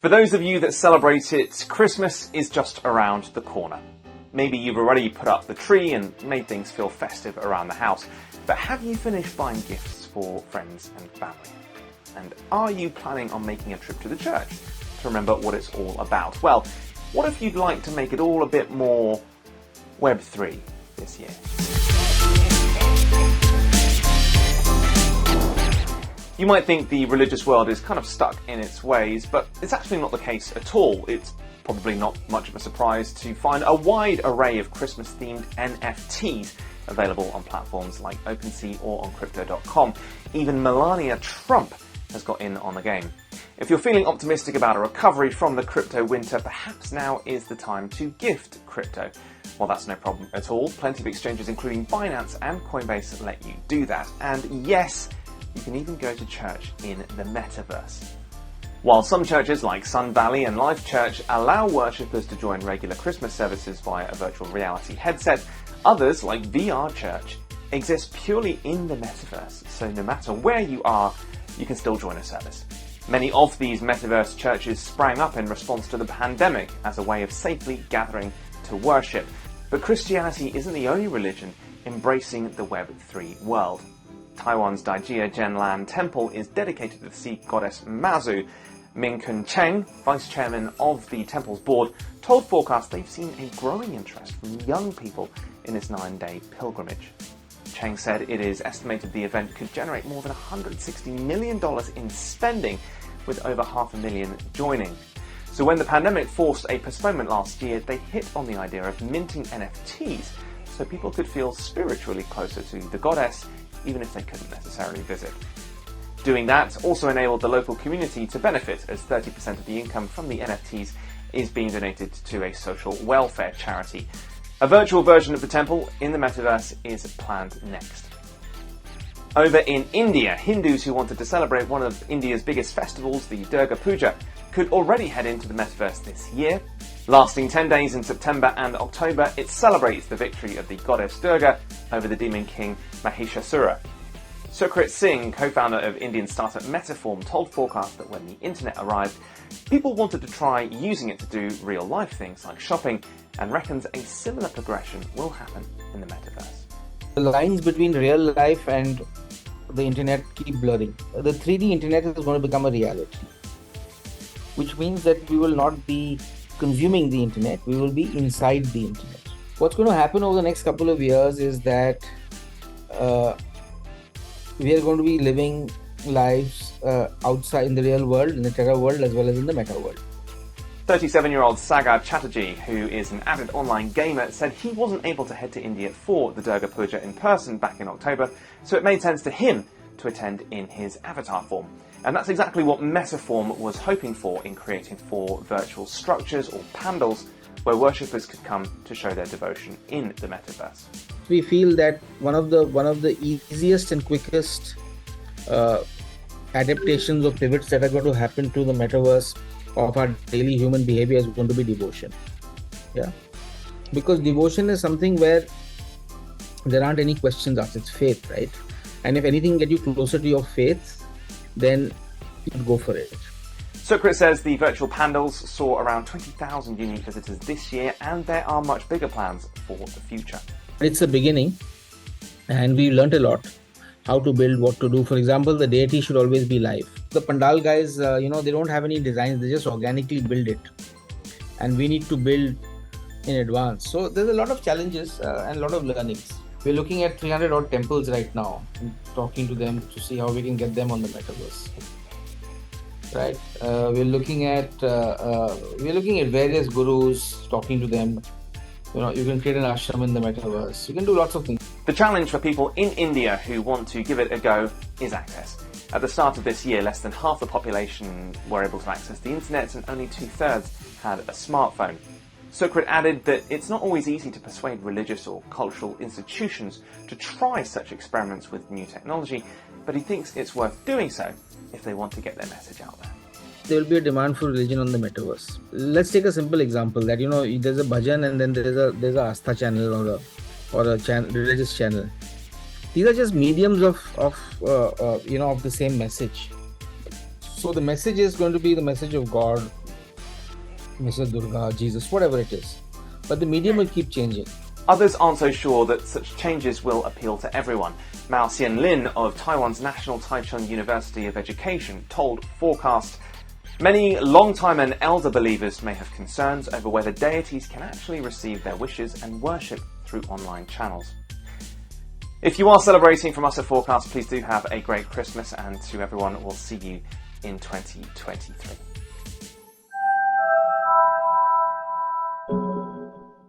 For those of you that celebrate it, Christmas is just around the corner. Maybe you've already put up the tree and made things feel festive around the house, but have you finished buying gifts for friends and family? And are you planning on making a trip to the church to remember what it's all about? Well, what if you'd like to make it all a bit more Web3 this year? You might think the religious world is kind of stuck in its ways, but it's actually not the case at all. It's probably not much of a surprise to find a wide array of Christmas-themed NFTs available on platforms like OpenSea or on Crypto.com. Even Melania Trump has got in on the game. If you're feeling optimistic about a recovery from the crypto winter, perhaps now is the time to gift crypto. Well, that's no problem at all. Plenty of exchanges, including Binance and Coinbase, let you do that. And yes, you can even go to church in the metaverse. While some churches like Sun Valley and Life Church allow worshippers to join regular Christmas services via a virtual reality headset, others like VR Church exist purely in the metaverse. So no matter where you are, you can still join a service. Many of these metaverse churches sprang up in response to the pandemic as a way of safely gathering to worship. But Christianity isn't the only religion embracing the Web3 world. Taiwan's Daijia Zhenlan Temple is dedicated to the sea goddess Mazu. Ming-Kun Cheng, vice chairman of the temple's board, told Forkast they've seen a growing interest from young people in this 9-day pilgrimage. Cheng said it is estimated the event could generate more than $160 million in spending, with over 500,000 joining. So when the pandemic forced a postponement last year, they hit on the idea of minting NFTs so people could feel spiritually closer to the goddess, even if they couldn't necessarily visit. Doing that also enabled the local community to benefit, as 30% of the income from the NFTs is being donated to a social welfare charity. A virtual version of the temple in the metaverse is planned next. Over in India, Hindus who wanted to celebrate one of India's biggest festivals, the Durga Puja, could already head into the metaverse this year. Lasting 10 days in September and October, it celebrates the victory of the goddess Durga over the demon king Mahishasura. Sukhrit Singh, co-founder of Indian startup Metaform, told Forkast that when the internet arrived, people wanted to try using it to do real-life things like shopping, and reckons a similar progression will happen in the metaverse. The lines between real life and the internet keep blurring. The 3D internet is going to become a reality, which means that we will not be consuming the internet, we will be inside the internet. What's going to happen over the next couple of years is that we are going to be living lives outside in the real world, in the terror world, as well as in the meta world. 37-year-old Sagar Chatterjee, who is an avid online gamer, said he wasn't able to head to India for the Durga Puja in person back in October, so it made sense to him to attend in his avatar form. And that's exactly what Metaform was hoping for in creating 4 virtual structures or pandals where worshippers could come to show their devotion in the metaverse. We feel that one of the easiest and quickest adaptations or pivots that are going to happen to the metaverse of our daily human behavior is going to be devotion. Yeah, because devotion is something where there aren't any questions asked. It's faith, right? And if anything get you closer to your faith, then you go for it. Sukhrit says the virtual pandals saw around 20,000 unique visitors this year, and there are much bigger plans for the future. It's a beginning, and we learned a lot. How to build, what to do. For example, the deity should always be live. The pandal guys, they don't have any designs, they just organically build it. And we need to build in advance. So there's a lot of challenges and a lot of learnings. We're looking at 300 odd temples right now, and talking to them to see how we can get them on the metaverse. Right? We're looking at various gurus, talking to them. You can create an ashram in the metaverse. You can do lots of things. The challenge for people in India who want to give it a go is access. At the start of this year, less than half the population were able to access the internet, and only 2/3 had a smartphone. Sukhrit added that it's not always easy to persuade religious or cultural institutions to try such experiments with new technology, but he thinks it's worth doing so if they want to get their message out there. There will be a demand for religion on the metaverse. Let's take a simple example that there's a bhajan and then there's a Astha channel or a religious channel. These are just mediums of the same message. So the message is going to be the message of God Mrs. Durga, Jesus, whatever it is. But the medium will keep changing. Others aren't so sure that such changes will appeal to everyone. Mao Xianlin of Taiwan's National Taichung University of Education told Forkast, "Many long-time and elder believers may have concerns over whether deities can actually receive their wishes and worship through online channels." If you are celebrating from us at Forkast, please do have a great Christmas, and to everyone, we'll see you in 2023.